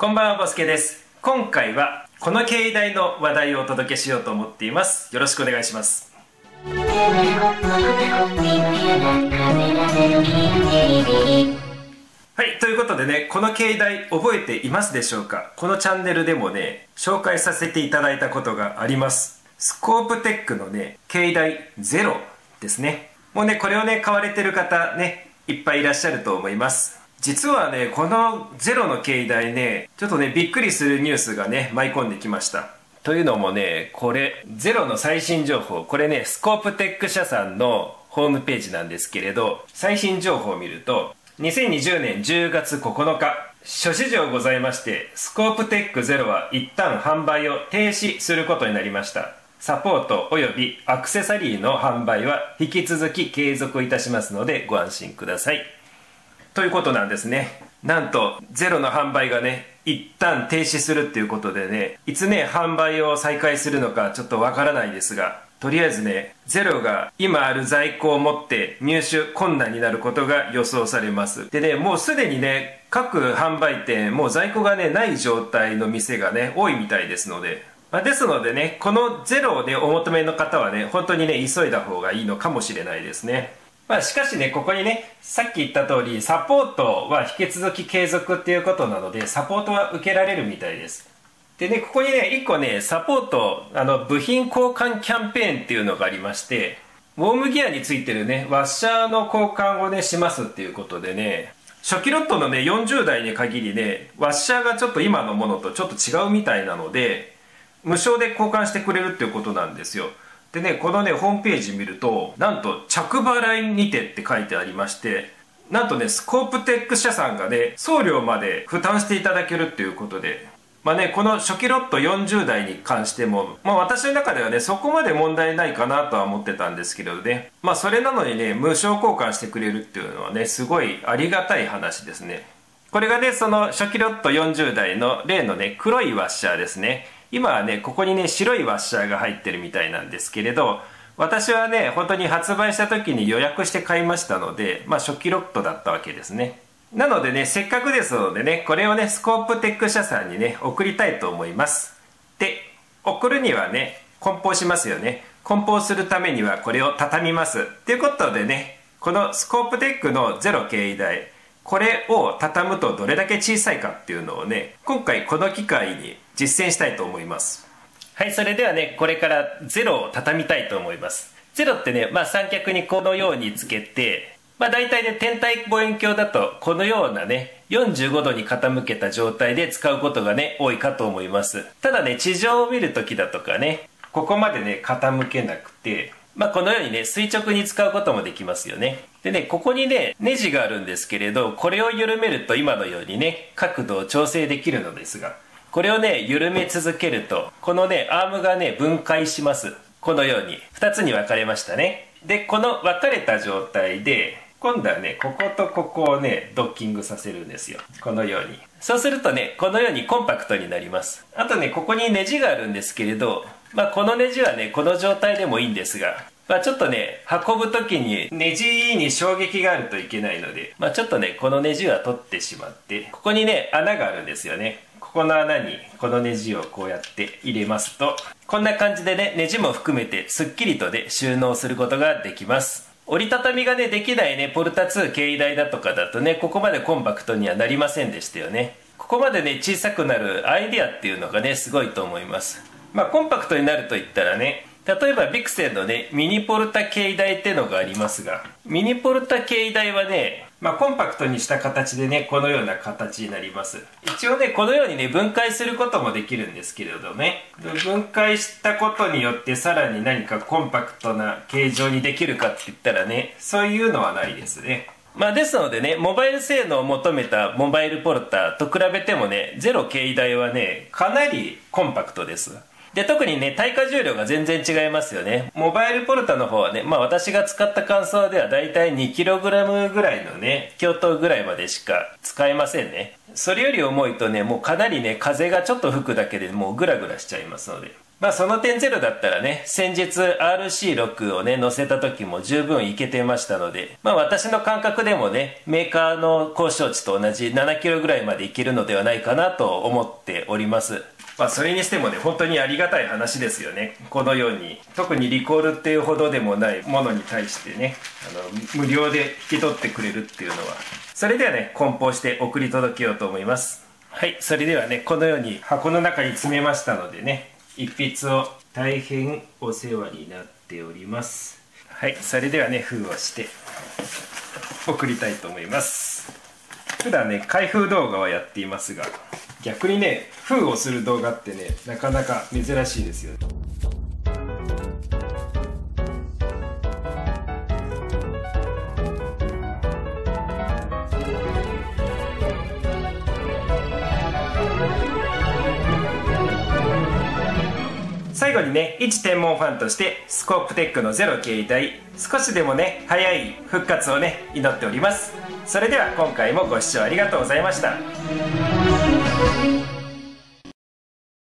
こんばんは、ボスケです。今回はこの携帯の話題をお届けしようと思っています。よろしくお願いします。はい、ということでね、この携帯覚えていますでしょうか？このチャンネルでもね、紹介させていただいたことがあります。スコープテックのね、携帯ゼロですね。もうね、これをね、買われてる方ね、いっぱいいらっしゃると思います。実はね、このゼロの携帯ね、ちょっとね、びっくりするニュースがね、舞い込んできました。というのもね、これ、ゼロの最新情報、これね、スコープテック社さんのホームページなんですけれど、最新情報を見ると、2020年10月9日、諸事情ございまして、スコープテックゼロは一旦販売を停止することになりました。サポートおよびアクセサリーの販売は引き続き継続いたしますのでご安心ください。ということなんですね。なんとゼロの販売がね、一旦停止するっていうことでね、いつね販売を再開するのかちょっとわからないですが、とりあえずね、ゼロが今ある在庫を持って入手困難になることが予想されます。でね、もうすでにね、各販売店もう在庫がねない状態の店がね多いみたいですので、ですのでね、このゼロをねお求めの方はね、本当にね急いだ方がいいのかもしれないですね。しかしね、ここにね、さっき言った通り、サポートは引き続き継続っていうことなので、サポートは受けられるみたいです。でね、ここにね、1個ね、サポート、部品交換キャンペーンっていうのがありまして、ウォームギアについてるね、ワッシャーの交換をね、しますっていうことでね、初期ロットのね、40台に限りね、ワッシャーがちょっと今のものとちょっと違うみたいなので、無償で交換してくれるっていうことなんですよ。でね、このね、ホームページ見ると、なんと、着払いにてって書いてありまして、なんとね、スコープテック社さんがね、送料まで負担していただけるっていうことで、この初期ロット40台に関しても、私の中ではね、そこまで問題ないかなとは思ってたんですけどね、それなのにね、無償交換してくれるっていうのはね、すごいありがたい話ですね。これがね、その初期ロット40台の例のね、黒いワッシャーですね。今はね、ここにね、白いワッシャーが入ってるみたいなんですけれど、私はね、本当に発売した時に予約して買いましたので、初期ロットだったわけですね。なのでね、せっかくですのでね、これをね、スコープテック社さんにね、送りたいと思います。で、送るにはね、梱包しますよね。梱包するためにはこれを畳みます。ということでね、このスコープテックのゼロ携帯、これを畳むとどれだけ小さいかっていうのをね、今回この機会に実践したいと思います。はい、それではね、これからゼロを畳みたいと思います。ゼロってね、三脚にこのようにつけて、大体ね、天体望遠鏡だとこのようなね、45度に傾けた状態で使うことがね、多いかと思います。ただね、地上を見るときだとかね、ここまでね、傾けなくて、このようにね、垂直に使うこともできますよね。でね、ここにね、ネジがあるんですけれど、これを緩めると今のようにね、角度を調整できるのですが、これをね、緩め続けると、このね、アームがね、分解します。このように、2つに分かれましたね。で、この分かれた状態で、今度はね、こことここをね、ドッキングさせるんですよ。このように。そうするとね、このようにコンパクトになります。あとね、ここにネジがあるんですけれど、このネジはね、この状態でもいいんですが、ちょっとね、運ぶ時にネジに衝撃があるといけないので、ちょっとね、このネジは取ってしまって、ここにね、穴があるんですよね。ここの穴にこのネジをこうやって入れますと、こんな感じでね、ネジも含めてすっきりとね、収納することができます。折りたたみがね、できないね、ポルタ2携帯だとかだとね、ここまでコンパクトにはなりませんでしたよね。ここまでね、小さくなるアイデアっていうのがね、すごいと思います。コンパクトになるといったらね、例えばビクセンのね、ミニポルタ携帯ってのがありますが、ミニポルタ携帯はね、コンパクトにした形でね、このような形になります。一応ね、このようにね、分解することもできるんですけれどね、分解したことによってさらに何かコンパクトな形状にできるかって言ったらね、そういうのはないですね。ですのでね、モバイル性能を求めたモバイルポルタと比べてもね、ゼロ携帯はね、かなりコンパクトです。で、特にね、耐荷重量が全然違いますよね。モバイルポルタの方はね、私が使った感想ではだいたい 2kg ぐらいのね、強盗ぐらいまでしか使えませんね。それより重いとね、もうかなりね、風がちょっと吹くだけでもうグラグラしちゃいますので。その点ゼロだったらね、先日 RC6 をね乗せた時も十分いけてましたので、私の感覚でもねメーカーの交渉値と同じ7キロぐらいまでいけるのではないかなと思っております。それにしてもね本当にありがたい話ですよね。このように特にリコールっていうほどでもないものに対してね無料で引き取ってくれるっていうのは。それではね梱包して送り届けようと思います。はい、それではねこのように箱の中に詰めましたのでね、一筆を大変お世話になっております。はい、それではね封をして送りたいと思います。普段ね開封動画はやっていますが、逆にね封をする動画ってねなかなか珍しいですよね。最後にね一天文ファンとしてスコープテックのゼロ携帯少しでもね早い復活をね祈っております。それでは今回もご視聴ありがとうございました。